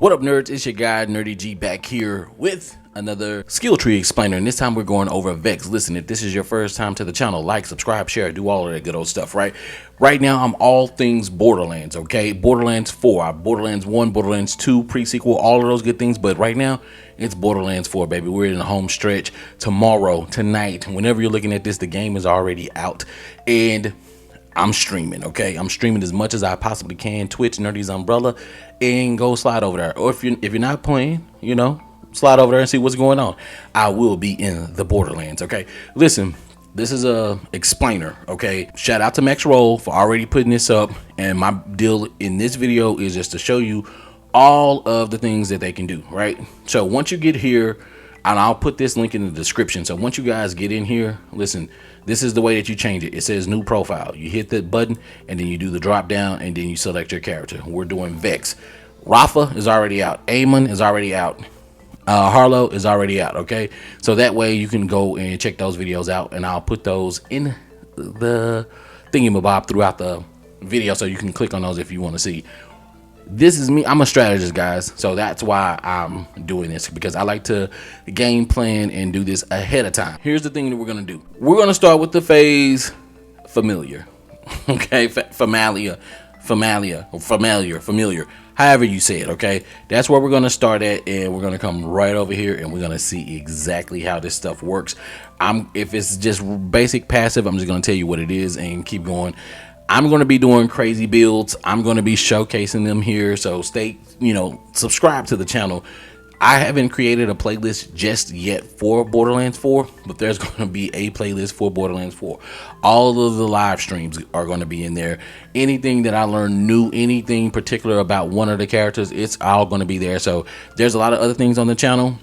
What up, nerds? It's your guy Nerdy G back here with another skill tree explainer, and this time we're going over Vex. Listen, if this is your first time to the channel, like, subscribe, share, do all of that good old stuff. Right now I'm all things Borderlands. Okay, Borderlands 4, Borderlands 1, Borderlands 2, pre-sequel, all of those good things, but right now it's Borderlands 4, baby. We're in the home stretch. Tomorrow, tonight, whenever you're looking at this, the game is already out, and I'm streaming. Okay, I'm streaming as much as I possibly can. Twitch, Nerdy's Umbrella, and go slide over there. Or if you're not playing, you know, slide over there and see what's going on. I will be in the Borderlands. Okay, listen, this is a explainer. Okay, shout out to Max Roll for already putting this up, and my deal in this video is just to show you all of the things that they can do. Right, so once you get here, and I'll put this link in the description, so once you guys get in here, listen, this is the way that you change it. It says new profile. You hit that button and then you do the drop down and then you select your character. We're doing Vex. Rafa is already out. Amon is already out. Harlow is already out. Okay, so that way you can go and check those videos out, and I'll put those in the thingamabob throughout the video, so you can click on those if you want to see. This is me. I'm a strategist, guys, so that's why I'm doing this, because I like to game plan and do this ahead of time. Here's the thing that we're gonna do. We're gonna start with the phase familiar. Okay, familiar, however you say it. Okay, that's where we're gonna start at, and we're gonna come right over here and we're gonna see exactly how this stuff works. If it's just basic passive, I'm just gonna tell you what it is and keep going. I'm going to be doing crazy builds. I'm going to be showcasing them here. So stay, subscribe to the channel. I haven't created a playlist just yet for Borderlands 4, but there's going to be a playlist for Borderlands 4. All of the live streams are going to be in there. Anything that I learned new, anything particular about one of the characters, it's all going to be there. So there's a lot of other things on the channel.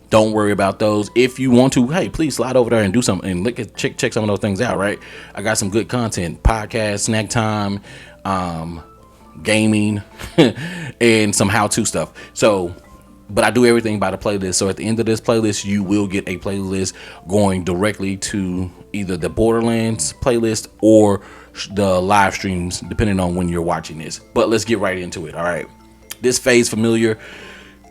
Don't worry about those. If you want to, hey, please slide over there and do something and look at check some of those things out. Right, I got some good content, podcast, snack time, gaming, and some how-to stuff. So, but I do everything by the playlist. So at the end of this playlist, you will get a playlist going directly to either the Borderlands playlist or the live streams, depending on when you're watching this. But let's get right into it. All right, this phase familiar.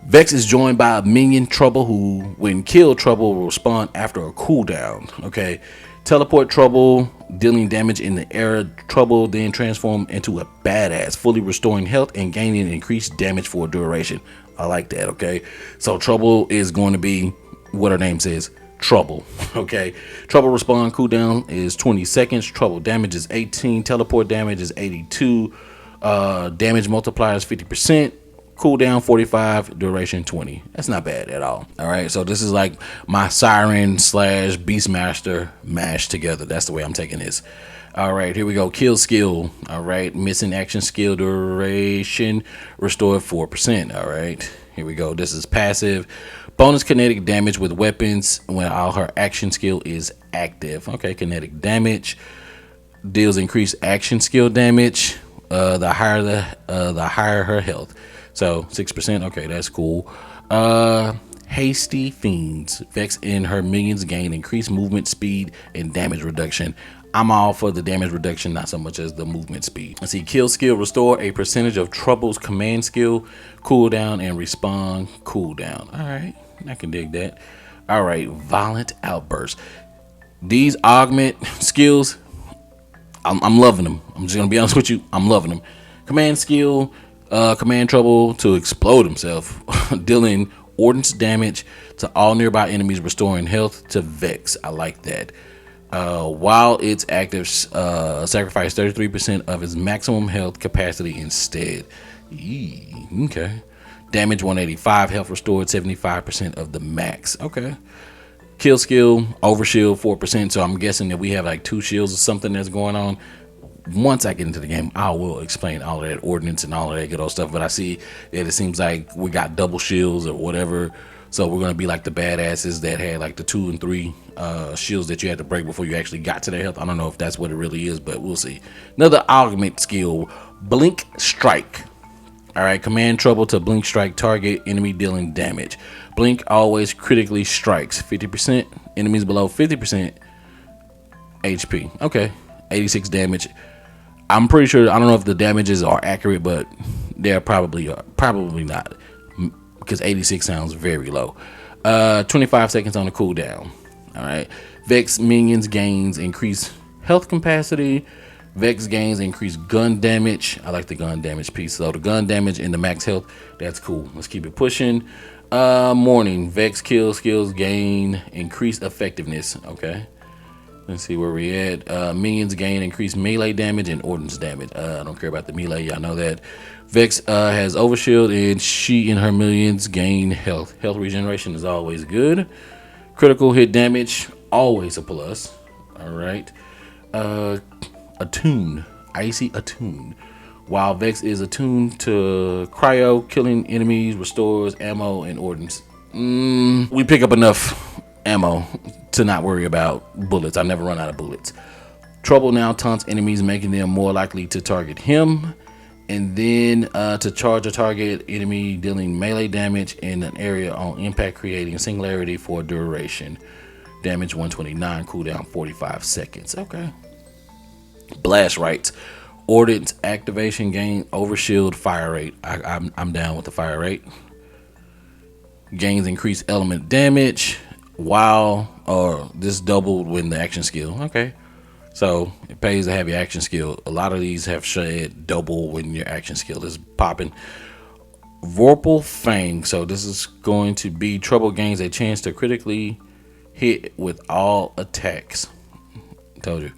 Vex is joined by a minion, Trouble, who, when killed, Trouble will respond after a cooldown. Okay, teleport Trouble, dealing damage in the air. Trouble then transform into a badass, fully restoring health and gaining increased damage for a duration. I like that. Okay, so Trouble is going to be what her name says, Trouble. Okay, Trouble respawn cooldown is 20 seconds. Trouble damage is 18. Teleport damage is 82. Damage multiplier is 50%. Cooldown 45, duration 20. That's not bad at all. All right, so this is like my Siren / Beastmaster mashed together. That's the way I'm taking this. All right, here we go. Kill skill. All right, missing action skill duration restored 4%. All right, here we go. This is passive. Bonus kinetic damage with weapons when all her action skill is active. Okay, kinetic damage deals increased action skill damage. The higher her health. So 6%. Okay, that's cool. Hasty Fiends. Vex and her minions gain increased movement speed and damage reduction. I'm all for the damage reduction, not so much as the movement speed. Let's see. Kill skill. Restore a percentage of Trouble's command skill cooldown and respawn cooldown. All right, I can dig that. All right, violent outburst. These augment skills, I'm loving them. I'm just gonna be honest with you. I'm loving them. Command skill. Command Trouble to explode himself, dealing ordnance damage to all nearby enemies, restoring health to Vex. I like that. While it's active, sacrifice 33% of his maximum health capacity instead. Okay. Damage 185, health restored 75% of the max. Okay. Kill skill, overshield 4%. So I'm guessing that we have like 2 shields or something that's going on. Once I get into the game, I will explain all of that ordnance and all of that good old stuff. But I see that it seems like we got double shields or whatever. So we're going to be like the badasses that had like the 2 and 3 shields that you had to break before you actually got to their health. I don't know if that's what it really is, but we'll see. Another augment skill, Blink Strike. All right, command Trouble to blink strike target enemy dealing damage. Blink always critically strikes 50%. Enemies below 50% HP. Okay, 86 damage. I'm pretty sure, I don't know if the damages are accurate, but they're probably not. because 86 sounds very low. 25 seconds on the cooldown. All right. Vex minions gains increase health capacity. Vex gains increase gun damage. I like the gun damage piece. So the gun damage and the max health, that's cool. Let's keep it pushing. Morning. Vex kill skills gain increased effectiveness. Okay. Let's see where we at. Minions gain increased melee damage and ordnance damage. I don't care about the melee. Y'all know that. Vex has overshield, and she and her minions gain health. Health regeneration is always good. Critical hit damage, always a plus. All right. Attune. Icy attune. While Vex is attuned to cryo, killing enemies restores ammo and ordnance. We pick up enough ammo to not worry about bullets. I never run out of bullets. Trouble now taunts enemies, making them more likely to target him. And then to charge a target enemy, dealing melee damage in an area on impact, creating singularity for duration. Damage 129, cooldown 45 seconds. Okay. Blast rights. Ordnance activation gain overshield fire rate. I'm down with the fire rate. Gains increased element damage. Wow. Or this doubled when the action skill. Okay. So it pays to have your action skill. A lot of these have said double when your action skill is popping. Vorpal Fang. So this is going to be trouble gains a chance to critically hit with all attacks. Told you.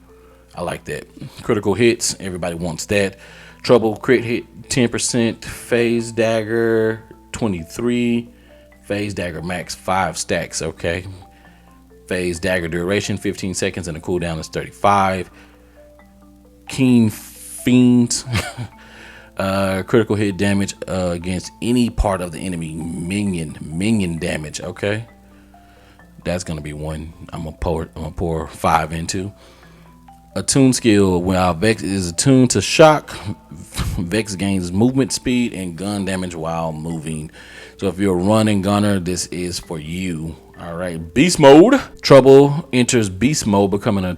I like that. Critical hits. Everybody wants that. Trouble crit hit 10%. Phase dagger 23. Phase dagger max 5 stacks. Okay. Phase dagger duration 15 seconds and the cooldown is 35. Keen Fiends. Critical hit damage against any part of the enemy. Minion damage. Okay. That's gonna be one I'm gonna pour 5 into. Attune skill. While Vex is attuned to shock, Vex gains movement speed and gun damage while moving. So if you're a running gunner, this is for you. All right, beast mode. Trouble enters beast mode, becoming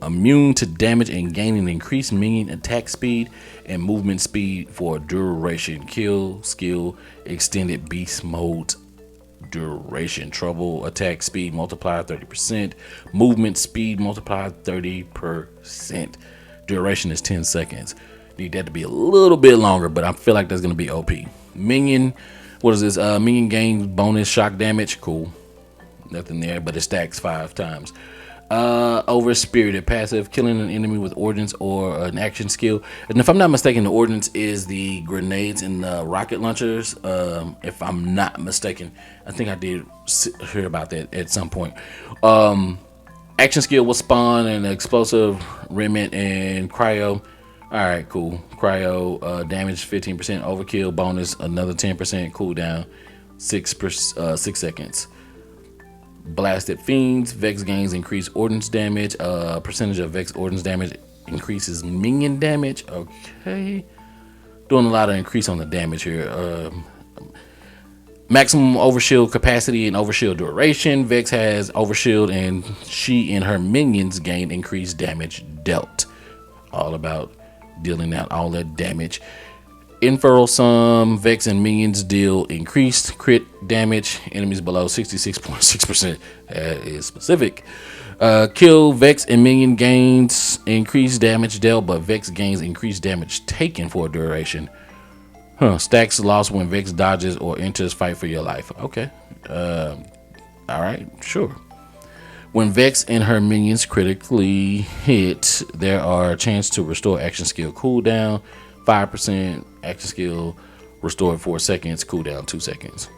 immune to damage and gaining increased minion attack speed and movement speed for duration. Kill skill extended beast mode duration. Trouble attack speed multiplied 30%. Movement speed multiplied 30%. Duration is 10 seconds. Need that to be a little bit longer, but I feel like that's gonna be OP. Minion. What is this? Minion gains bonus shock damage. Cool. Nothing there, but it stacks 5 times. Over spirited passive, killing an enemy with ordnance or an action skill. And if I'm not mistaken, the ordnance is the grenades and the rocket launchers. If I'm not mistaken, I think I did hear about that at some point. Action skill will spawn an explosive remnant and cryo. All right, cool. Cryo damage 15%, overkill bonus another 10%, cooldown 6 seconds. Blasted Fiends. Vex gains increased ordnance damage. Percentage of Vex ordnance damage increases minion damage. Okay. Doing a lot of increase on the damage here. Maximum overshield capacity and overshield duration. Vex has overshield and she and her minions gain increased damage dealt. All about dealing out all that damage. Infernal Sum. Vex and minions deal increased crit damage. Enemies below 66.6%. That is specific. Kill. Vex and minion gains increased damage dealt, but Vex gains increased damage taken for a duration. Stacks lost when Vex dodges or enters fight for your life. Okay. All right. Sure. When Vex and her minions critically hit, there are a chance to restore action skill cooldown. 5% action skill restored 4 seconds, cooldown 2 seconds.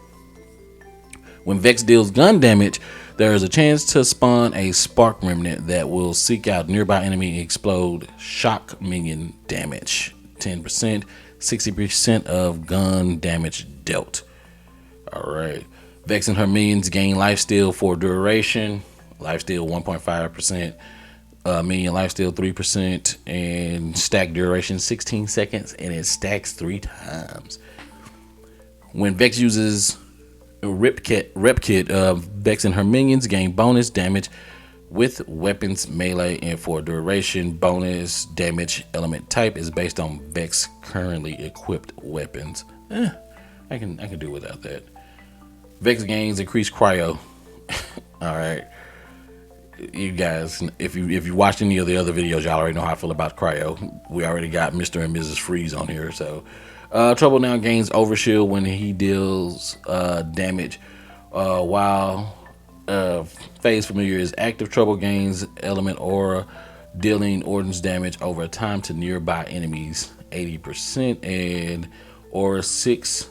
When Vex deals gun damage, there is a chance to spawn a spark remnant that will seek out nearby enemy and explode. Shock minion damage 10%, 60% of gun damage dealt. All right. Vex and her minions gain lifesteal for duration. Lifesteal 1.5%. Minion lifesteal 3%, and stack duration 16 seconds, and it stacks 3 times. When Vex uses Rep Kit, Vex and her minions gain bonus damage with weapons melee, and for duration, bonus damage element type is based on Vex currently equipped weapons. I can do without that. Vex gains increased cryo. All right, you guys, if you watched any of the other videos, y'all already know how I feel about cryo. We already got Mr. and Mrs. Freeze on here. So Trouble now gains overshield when he deals damage while phase familiar is active. Trouble gains element aura, dealing ordnance damage over time to nearby enemies 80%, and aura 6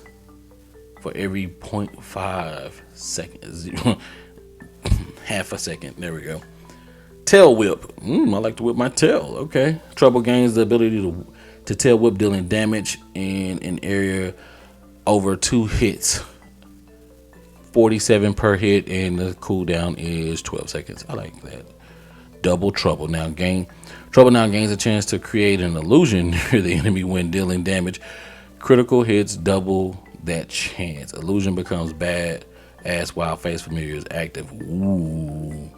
for every 0.5 seconds. Half a second. There we go. Tail whip. I like to whip my tail. Okay. Trouble gains the ability to tail whip, dealing damage in an area over 2 hits. 47 per hit, and the cooldown is 12 seconds. I like that. Double trouble now gains a chance to create an illusion near the enemy when dealing damage. Critical hits double that chance. Illusion becomes bad as while phase familiar is active. Ooh,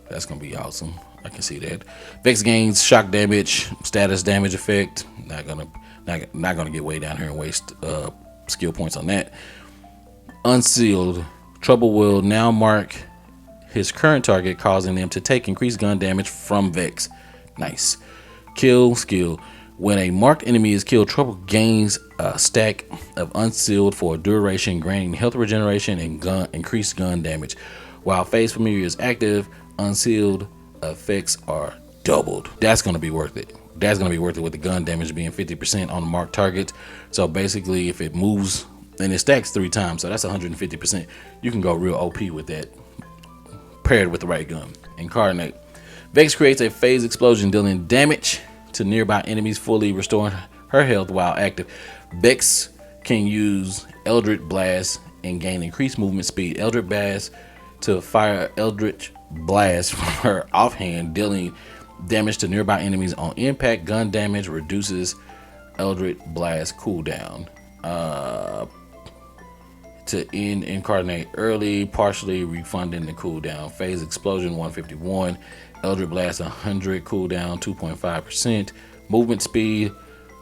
that's gonna be awesome. I can see that. Vex gains shock damage, status damage effect. Not gonna get way down here and waste skill points on that. Unsealed. Trouble will now mark his current target, causing them to take increased gun damage from Vex. Nice. Kill skill. When a marked enemy is killed, Trouble gains a stack of Unsealed for a duration, granting health regeneration and increased gun damage. While phase familiar is active, Unsealed effects are doubled. That's gonna be worth it. That's gonna be worth it with the gun damage being 50% on marked targets. So basically, if it moves and it stacks 3 times, so that's 150%. You can go real OP with that, paired with the right gun. Incarnate. Vex creates a phase explosion, dealing damage to nearby enemies, fully restoring her health while active. Vex can use Eldritch Blast and gain increased movement speed. Eldritch Blast to fire Eldritch Blast from her offhand, dealing damage to nearby enemies on impact. Gun damage reduces Eldritch Blast cooldown. To end Incarnate early, partially refunding the cooldown. Phase Explosion 151, Eldritch Blast 100, cooldown 2.5%, movement speed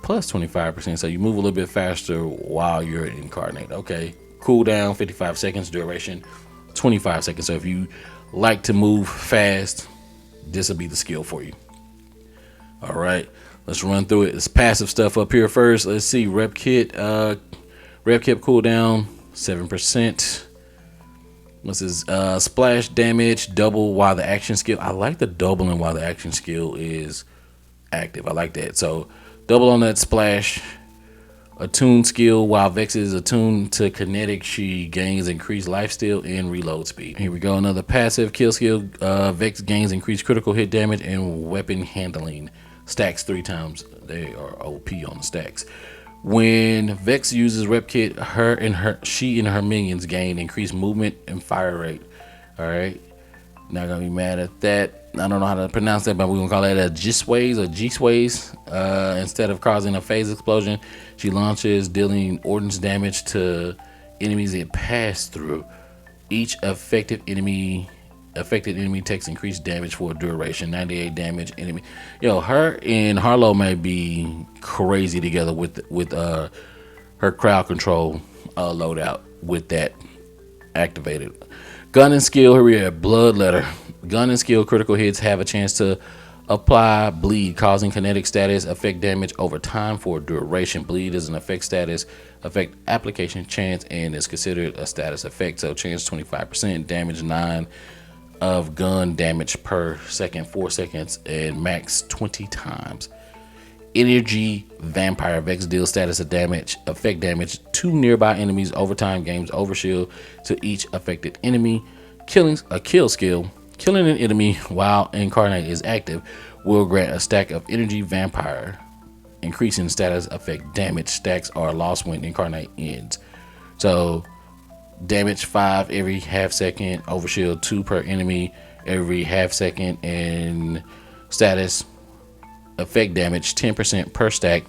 plus 25%, so you move a little bit faster while you're Incarnate. Okay, cooldown 55 seconds, duration 25 seconds. So if you like to move fast, this will be the skill for you. All right, let's run through it. It's passive stuff up here first. Let's see, Rep Kit cooldown 7%. This is splash damage, double while the action skill. I like the doubling while the action skill is active. I like that. So double on that splash. Attune skill. While Vex is attuned to kinetic, she gains increased lifesteal and reload speed. Here we go. Another passive kill skill. Vex gains increased critical hit damage and weapon handling. Stacks 3 times. They are OP on the stacks. When Vex uses Rep Kit, she and her minions gain increased movement and fire rate. All right, not gonna be mad at that. I don't know how to pronounce that, but we're gonna call that a G-Sways or G-Sways. Instead of causing a phase explosion, she launches, dealing ordnance damage to enemies it passed through. Each affected enemy takes increased damage for a duration. 98 damage enemy. Yo, her and Harlow may be crazy together with her crowd control loadout with that activated. Gun and skill. Here we have Bloodletter. Gun and skill critical hits have a chance to apply bleed, causing kinetic status effect damage over time for duration. Bleed is an effect status effect application chance and is considered a status effect. So chance 25%, damage 9 of gun damage per second, 4 seconds, and max 20 times. Energy Vampire. Vex deals status of damage, effect damage to nearby enemies over time, gains overshield to each affected enemy. Kill skill. Killing an enemy while Incarnate is active will grant a stack of Energy Vampire, increasing status effect damage. Stacks are lost when Incarnate ends. So damage 5 every half second, overshield 2 per enemy every half second, and status effect damage 10% per stack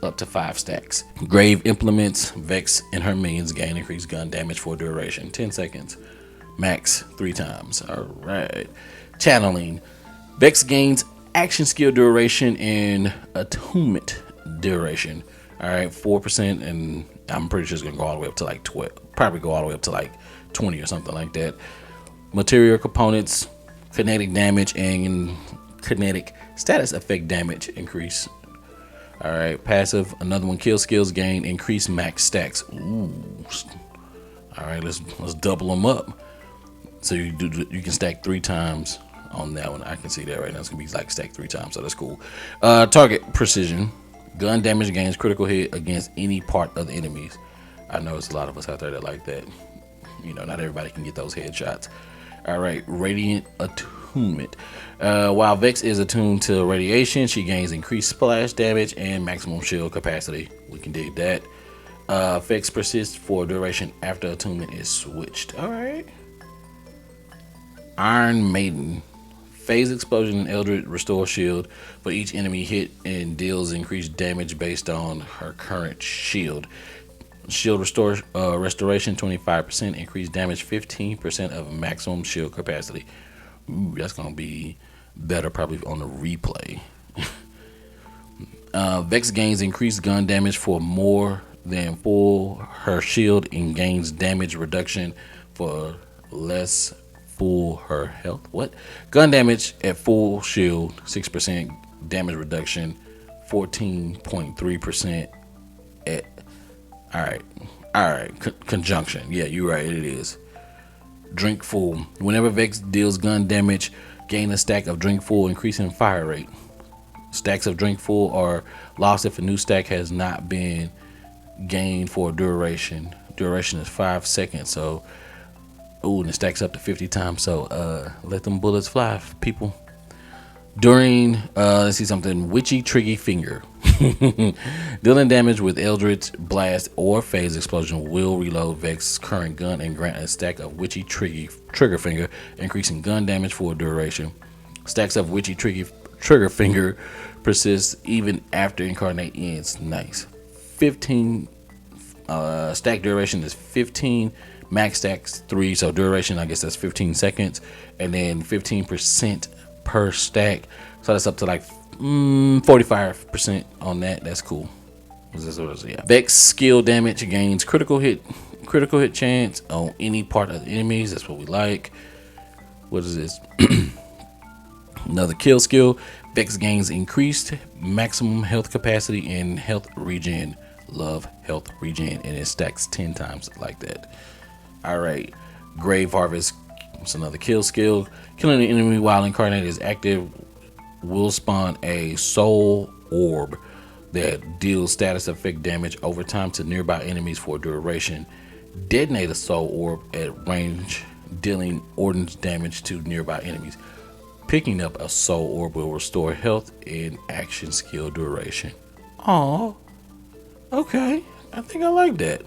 up to 5 stacks. Grave Implements. Vex and her minions gain increased gun damage for duration 10 seconds, max 3 times. All right. Channeling. Vex gains action skill duration and attunement duration. All right, 4%, and I'm pretty sure it's gonna go all the way up to like 12. Probably go all the way up to like 20 or something like that. Material components, kinetic damage, and kinetic status effect damage increase. All right, passive, another one, kill skills gain increased max stacks. Ooh. All right, let's double them up. So you can stack 3 times on that one. I can see that right now. It's gonna be like stacked 3 times, so that's cool. Target precision, gun damage gains critical hit against any part of the enemies. I know it's a lot of us out there that like that. You know, not everybody can get those headshots. All right, radiant attunement. While Vex is attuned to radiation, she gains increased splash damage and maximum shield capacity. We can dig that. Vex persists for duration after attunement is switched. All right. Iron Maiden. Phase explosion and Eldritch restore shield for each enemy hit and deals increased damage based on her current shield. Shield restoration 25%, increased damage 15% of maximum shield capacity. Ooh, that's gonna be better probably on the replay. Vex gains increased gun damage for more than full her shield and gains damage reduction for less full her health. What? Gun damage at full shield 6%, damage reduction 14.3% at. All right. Conjunction. Yeah, you're right. It is. Drink full. Whenever Vex deals gun damage, gain a stack of drink full, increasing fire rate. Stacks of drink full are lost if a new stack has not been gained for duration. Duration is 5 seconds. So, and it stacks up to 50 times. So, let them bullets fly, people. During, let's see something. Witchy Triggy Finger. Dealing damage with Eldritch Blast or Phase Explosion will reload Vex's current gun and grant a stack of Witchy Trigger Finger, increasing gun damage for a duration. Stacks of Witchy Trigger Finger persist even after Incarnate ends. Nice. 15 stack duration is 15. Max stacks 3, so duration, I guess that's 15 seconds, and then 15% per stack. So that's up to like 45% on that. That's cool. Yeah. Vex skill damage gains critical hit chance on any part of the enemies. That's what we like. What is this? Another kill skill. Vex gains increased maximum health capacity and health regen. Love health regen, and it stacks 10 times like that. All right. Grave Harvest. It's another kill skill. Killing an enemy while Incarnate is active will spawn a soul orb that deals status effect damage over time to nearby enemies for duration. Detonate a soul orb at range, dealing ordnance damage to nearby enemies. Picking up a soul orb will restore health and action skill duration. Oh, okay. I think I like that.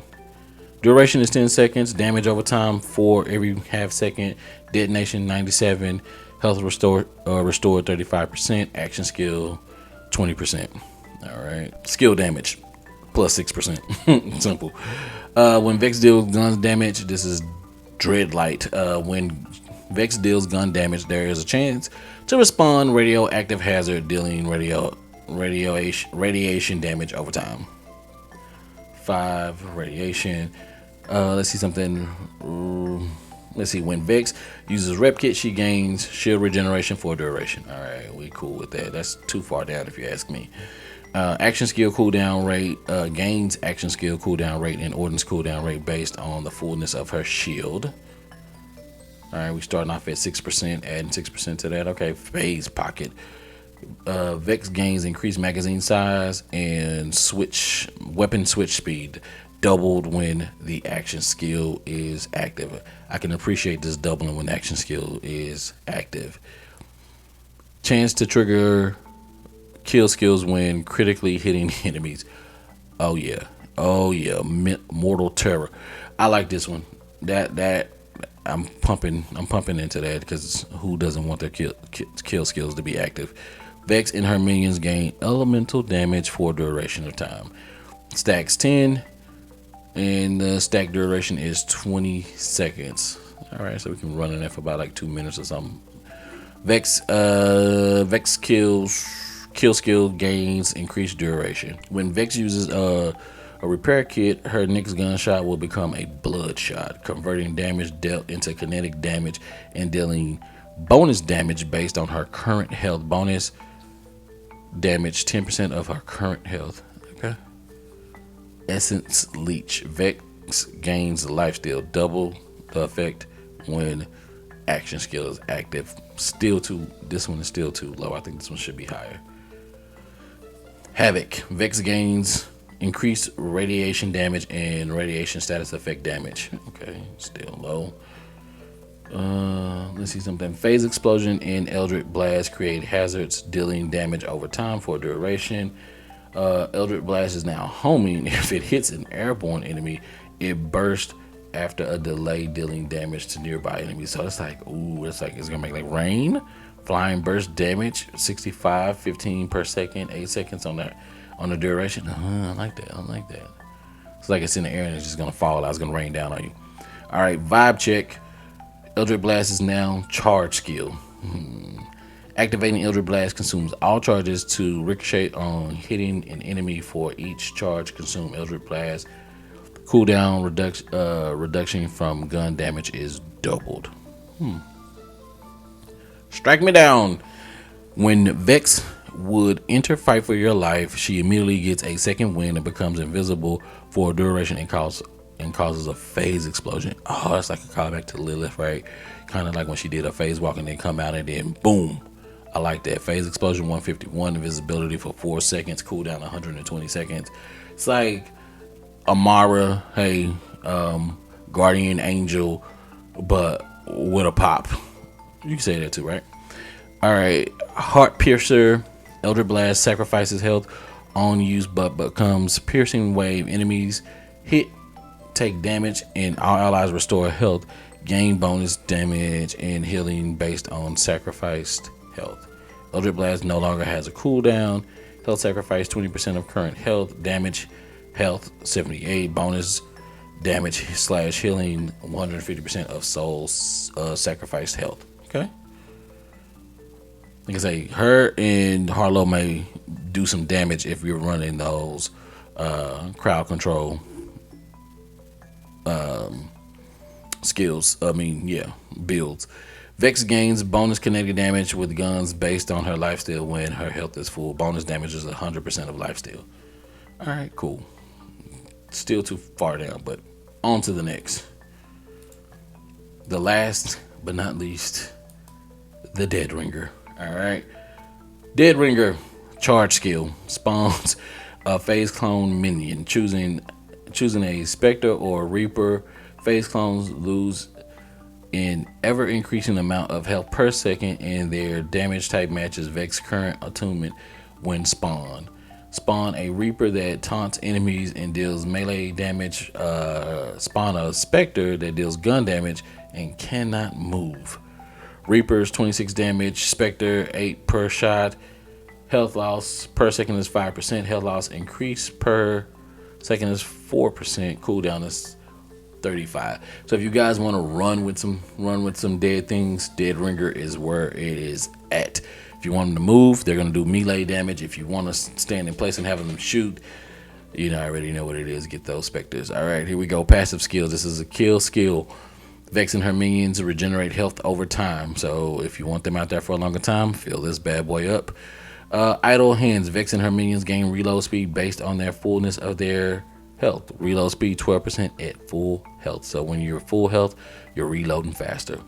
Duration is 10 seconds. Damage over time for every half second. Detonation 97. Health restored 35%. Action skill 20%. All right. Skill damage plus 6%. Simple. When Vex deals gun damage, this is Dreadlight. When Vex deals gun damage, there is a chance to respond radioactive hazard, dealing radiation damage over time. 5 radiation. Let's see something. Let's see. When Vex uses Rep Kit, she gains shield regeneration for duration. All right, we cool with that. That's too far down if you ask me. Action skill cooldown rate gains action skill cooldown rate and ordnance cooldown rate based on the fullness of her shield. All right, we starting off at 6%, adding 6% to that. Okay, phase pocket. Vex gains increased magazine size and weapon switch speed, doubled when the action skill is active. I can appreciate this doubling when action skill is active. Chance to trigger kill skills when critically hitting enemies. Oh yeah, Mortal Terror. I like this one. That I'm pumping into that because who doesn't want their kill skills to be active? Vex and her minions gain elemental damage for duration of time. Stacks 10, and the stack duration is 20 seconds. All right, so we can run in there for about like 2 minutes or something. Vex kill skill gains increased duration. When Vex uses A repair kit, her next gunshot will become a bloodshot, converting damage dealt into kinetic damage and dealing bonus damage based on her current health. Bonus damage 10% of her current health. Okay. Essence Leech. Vex gains lifesteal. Double the effect when action skill is active. This one is still too low. I think this one should be higher. Havoc. Vex gains increased radiation damage and radiation status effect damage. Okay, still low. Let's see something. Phase explosion and Eldritch blast create hazards, dealing damage over time for duration. Eldritch blast is now homing. If it hits an airborne enemy, it bursts after a delay, dealing damage to nearby enemies. So it's like, it's gonna make like rain. Flying burst damage, 65, 15 per second, 8 seconds on the duration. I like that. It's like it's in the air and it's just gonna fall out. It's gonna rain down on you. All right, vibe check. Eldritch Blast is now charge skill. Activating Eldritch Blast consumes all charges to ricochet on hitting an enemy. For each charge consumed, Eldritch Blast cooldown reduction from gun damage is doubled. Strike me down. When Vex would enter fight for your life, she immediately gets a second wind and becomes invisible for a duration and causes a phase explosion. Oh, that's like a callback to Lilith, right? Kind of like when she did a phase walk and then come out and then boom. I like that. Phase explosion 151, invisibility for 4 seconds, cooldown 120 seconds. It's like Amara, Guardian Angel, but with a pop. You can say that too, right? All right, Heart Piercer. Elder Blast sacrifices health on use but becomes piercing wave. Enemies hit, take damage, and all allies restore health. Gain bonus damage and healing based on sacrificed health. Eldritch Blast no longer has a cooldown. Health sacrifice 20% of current health. Damage health 78. Bonus damage / healing 150% of soul sacrificed health. Okay. Like I say, her and Harlow may do some damage if you're running those crowd control skills. Builds. Vex gains bonus kinetic damage with guns based on her lifesteal when her health is full. Bonus damage is 100% of lifesteal. All right, cool. Still too far down, but on to the next. The last but not least, the Dead Ringer. All right, Dead Ringer charge skill spawns a phase clone minion. Choosing a Spectre or Reaper. Phase clones lose an ever increasing amount of health per second, and their damage type matches Vex current attunement when spawned. Spawn a Reaper that taunts enemies and deals melee damage. Spawn a Spectre that deals gun damage and cannot move. Reaper's 26 damage, Spectre 8 per shot. Health loss per second is 5%. Health loss increase per second is 4%. Cooldown is 35. So if you guys want to run with some dead things, Dead Ringer is where it is at. If you want them to move, they're going to do melee damage. If you want to stand in place and have them shoot, I already know what it is. Get those Spectres. All right, here we go. Passive skills. This is a kill skill. Vex and her minions regenerate health over time. So if you want them out there for a longer time, fill this bad boy up. Idle hands. Vex and her minions gain reload speed based on their fullness of their health. Reload speed 12% at full health. So when you're full health, you're reloading faster.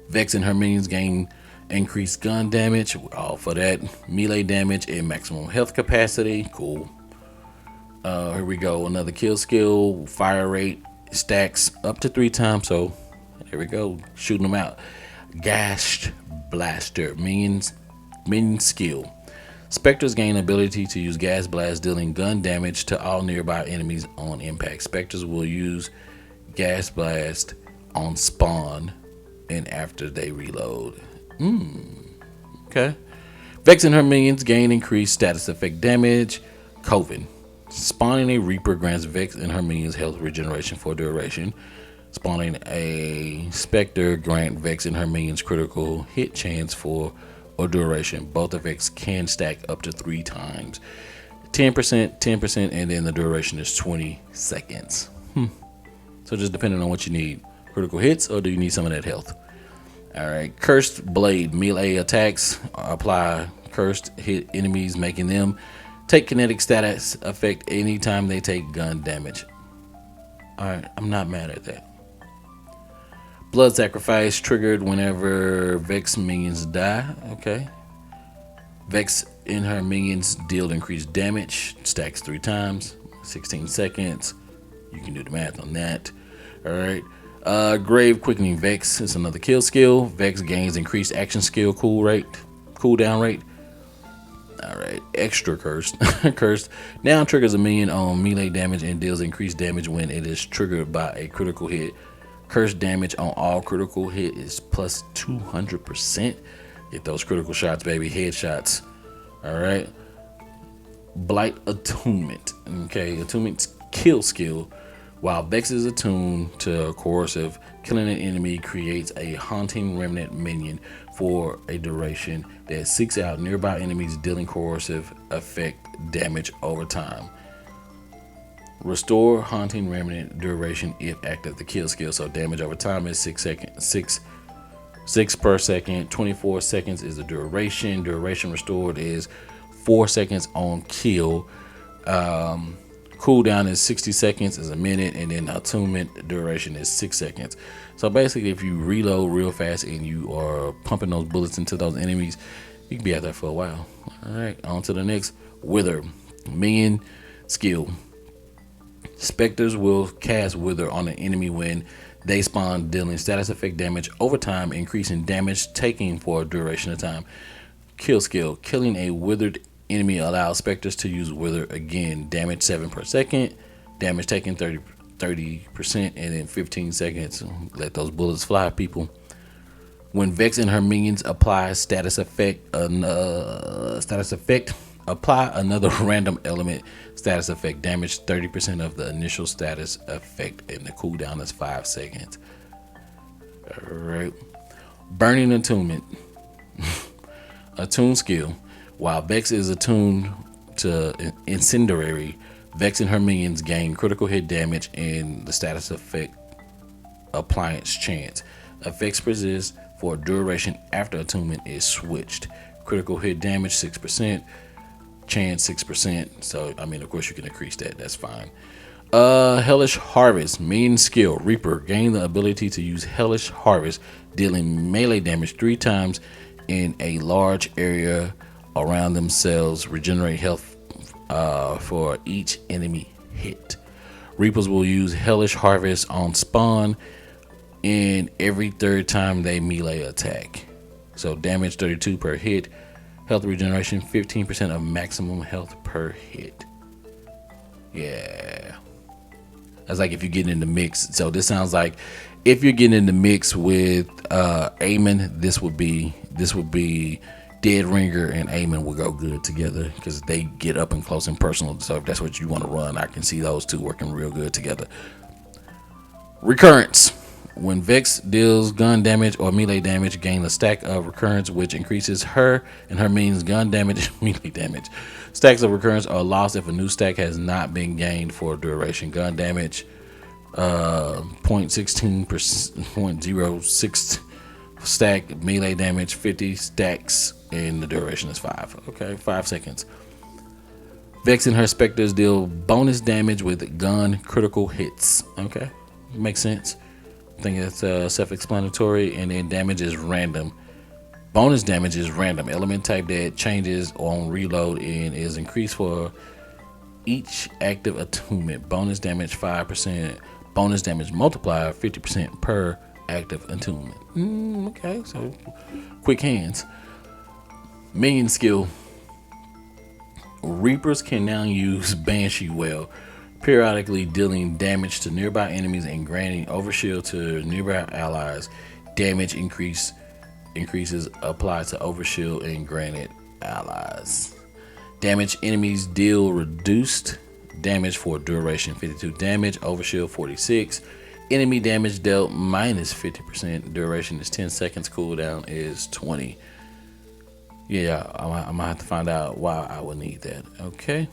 Vex and her minions gain increased gun damage. We're all for that. Melee damage and maximum health capacity. Cool. Here we go. Another kill skill. Fire rate stacks up to 3 times. So there we go. Shooting them out. Gashed Blaster. Minion skill. Spectres gain ability to use gas blast, dealing gun damage to all nearby enemies on impact. Spectres will use gas blast on spawn and after they reload. Okay. Vex and her minions gain increased status effect damage. Coven. Spawning a Reaper grants Vex and her minions health regeneration for duration. Spawning a Spectre grant Vex and her minions critical hit chance for or duration. Both effects can stack up to 3 times. 10%, 10%, and then the duration is 20 seconds. So just depending on what you need. Critical hits, or do you need some of that health? All right. Cursed Blade. Melee attacks apply cursed hit enemies, making them take kinetic status effect anytime they take gun damage. All right. I'm not mad at that. Blood Sacrifice triggered whenever Vex minions die. Okay. Vex and her minions deal increased damage. Stacks 3 times. 16 seconds. You can do the math on that. All right. Grave Quickening Vex is another kill skill. Vex gains increased action skill cooldown rate. All right. Extra Cursed. Cursed now triggers a minion on melee damage and deals increased damage when it is triggered by a critical hit. Cursed damage on all critical hit is plus 200%. Get those critical shots, baby. Headshots. All right. Blight Attunement. Okay. Attunement's kill skill. While Vex is attuned to coercive, killing an enemy creates a haunting remnant minion for a duration that seeks out nearby enemies, dealing coercive effect damage over time. Restore haunting remnant duration if active. The kill skill. So damage over time is 6 seconds. 6 per second. 24 seconds is the duration. Duration restored is 4 seconds on kill. Cooldown is 60 seconds, is a minute, and then attunement duration is 6 seconds. So basically, if you reload real fast and you are pumping those bullets into those enemies, you can be out there for a while. All right, on to the next. Wither. Minion skill. Specters will cast Wither on an enemy when they spawn, dealing status effect damage over time, increasing damage taken for a duration of time. Kill skill. Killing a withered enemy allows specters to use Wither again. Damage 7 per second. Damage taken 30%, and then 15 seconds. Let those bullets fly, people. When Vex and her minions apply status effect, apply another random element status effect. Damage 30% of the initial status effect, and the cooldown is 5 seconds. All right. Burning Attunement. Attune skill. While Vex is attuned to Incendiary, Vex and her minions gain critical hit damage and the status effect appliance chance. Effects persist for a duration after attunement is switched. Critical hit damage 6%, chance 6%. So I mean, of course, you can increase that. That's fine. Hellish Harvest. Minion skill. Reaper gain the ability to use Hellish Harvest, dealing melee damage 3 times in a large area around themselves. Regenerate health for each enemy hit. Reapers will use Hellish Harvest on spawn in every 3rd time they melee attack. So damage 32 per hit. Health regeneration 15% of maximum health per hit. Yeah. That's like if you get in the mix. So this sounds like if you're getting in the mix with Aemon, this would be Dead Ringer and Aemon will go good together because they get up and close and personal. So if that's what you want to run, I can see those two working real good together. Recurrence. When Vex deals gun damage or melee damage, gain a stack of recurrence, which increases her and her minions' gun damage and melee damage. Stacks of recurrence are lost if a new stack has not been gained for a duration. Gun damage 0.16%, 0.06 stack. Melee damage 50 stacks, and the duration is 5. Okay, 5 seconds. Vex and her specters deal bonus damage with gun critical hits. Okay, makes sense. I think it's self-explanatory. And then damage is random. Bonus damage is random. Element type that changes on reload and is increased for each active attunement. Bonus damage 5%. Bonus damage multiplier 50% per active attunement. Okay, so quick hands. Minion skill. Reapers can now use Banshee Well, periodically dealing damage to nearby enemies and granting overshield to nearby allies. Damage increases applied to overshield and granted allies. Damage enemies deal reduced damage for duration 52 damage, overshield 46. Enemy damage dealt minus 50%. Duration is 10 seconds. Cooldown is 20. Yeah, I might have to find out why I would need that. Okay.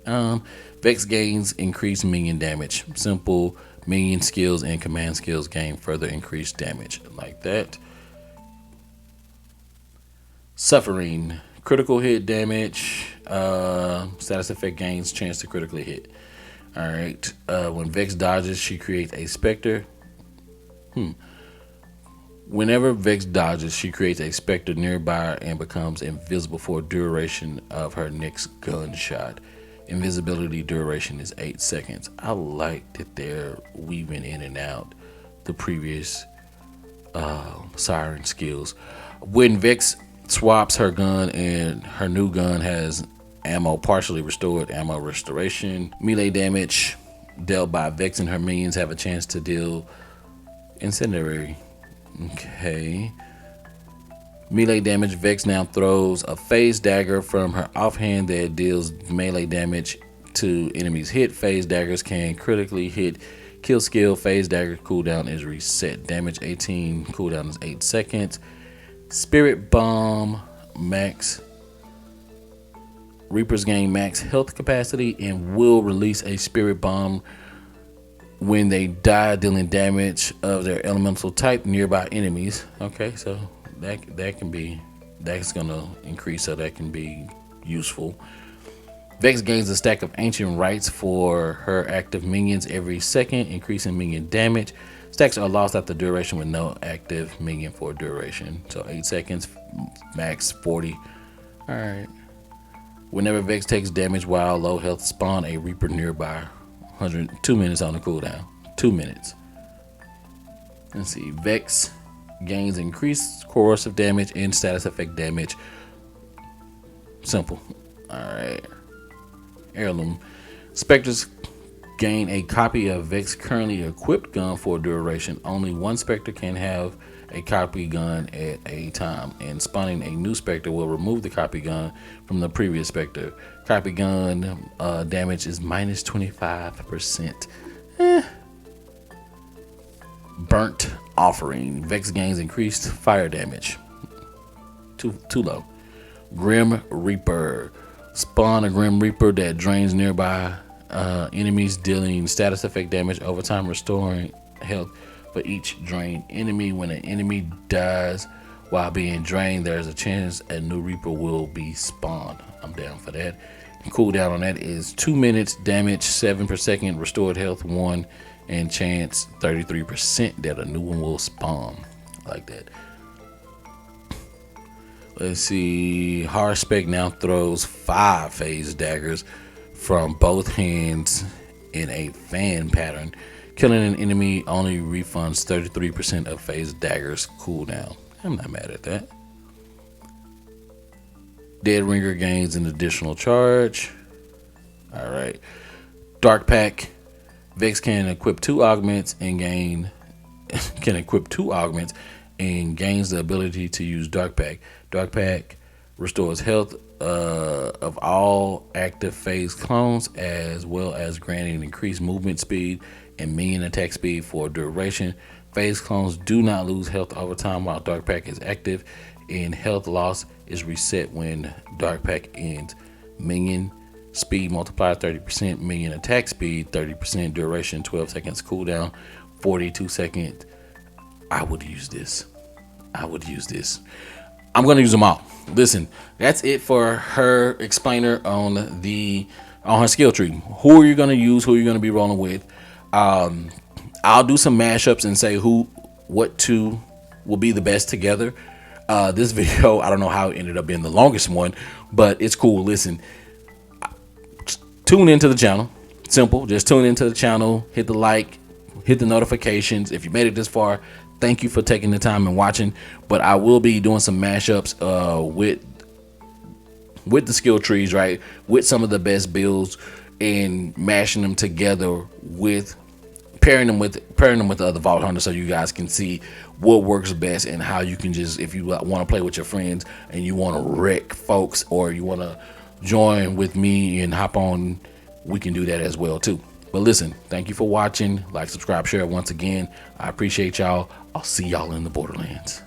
Vex gains increased minion damage. Simple minion skills and command skills gain further increased damage. Like that. Suffering. Critical hit damage. Status effect gains chance to critically hit. Alright. When Vex dodges, she creates a specter. Whenever Vex dodges, she creates a specter nearby and becomes invisible for a duration of her next gunshot. Invisibility duration is 8 seconds. I like that they're weaving in and out the previous siren skills. When Vex swaps her gun and her new gun has ammo partially restored, ammo restoration. Melee damage dealt by Vex and her minions have a chance to deal incendiary. Okay. Melee damage. Vex now throws a phase dagger from her offhand that deals melee damage to enemies hit. Phase daggers can critically hit. Kill skill. Phase dagger cooldown is reset. Damage 18. Cooldown is 8 seconds. Spirit bomb max. Reapers gain max health capacity and will release a spirit bomb when they die, dealing damage of their elemental type nearby enemies. Okay, so that's gonna increase, so that can be useful. Vex gains a stack of ancient rites for her active minions every second, increasing minion damage. Stacks are lost after duration with no active minion for duration. So 8 seconds, max 40. All right. Whenever Vex takes damage while low health, spawn a Reaper nearby. 2 minutes on the cooldown. 2 minutes. Let's see. Vex gains increased corrosive damage and status effect damage. Simple. Alright. Heirloom. Spectres gain a copy of Vex currently equipped gun for duration. Only one Spectre can have a copy gun at a time, and spawning a new Spectre will remove the copy gun from the previous Spectre. Copy gun damage is minus 25%. Burnt offering. Vex gains increased fire damage. Too low. Grim Reaper. Spawn a Grim Reaper that drains nearby enemies, dealing status effect damage over time, restoring health for each drained enemy. When an enemy dies while being drained, there's a chance a new Reaper will be spawned. I'm down for that. Cooldown on that is 2 minutes. Damage 7 per second. Restored health 1, and chance 33% that a new one will spawn. Like that. Let's see. Harspec now throws 5 phase daggers from both hands in a fan pattern. Killing an enemy only refunds 33% of phase daggers cooldown. I'm not mad at that. Dead Ringer gains an additional charge. Alright. Dark Pack. Vex can equip 2 augments and gains the ability to use Dark Pack. Dark Pack restores health of all active phase clones, as well as granting increased movement speed and minion attack speed for duration. Phase clones do not lose health over time while Dark Pack is active, and health loss is reset when Dark Pack ends. Minion speed multiplied 30%, minion attack speed 30%, duration 12 seconds, cooldown 42 seconds. I would use this. I'm gonna use them all. Listen, that's it for her explainer on her skill tree. Who are you gonna use? Who are you gonna be rolling with? I'll do some mashups and say what two will be the best together. This video, I don't know how it ended up being the longest one, but it's cool. Listen, tune into the channel. Simple. Just tune into the channel, hit the like, hit the notifications. If you made it this far, thank you for taking the time and watching. But I will be doing some mashups with the skill trees, right? With some of the best builds and mashing them together with pairing them with the other Vault Hunters, so you guys can see what works best and how you can just, if you want to play with your friends and you want to wreck folks, or you want to join with me and hop on, we can do that as well too. But listen, thank you for watching. Like, subscribe, share once again. I appreciate y'all. I'll see y'all in the Borderlands.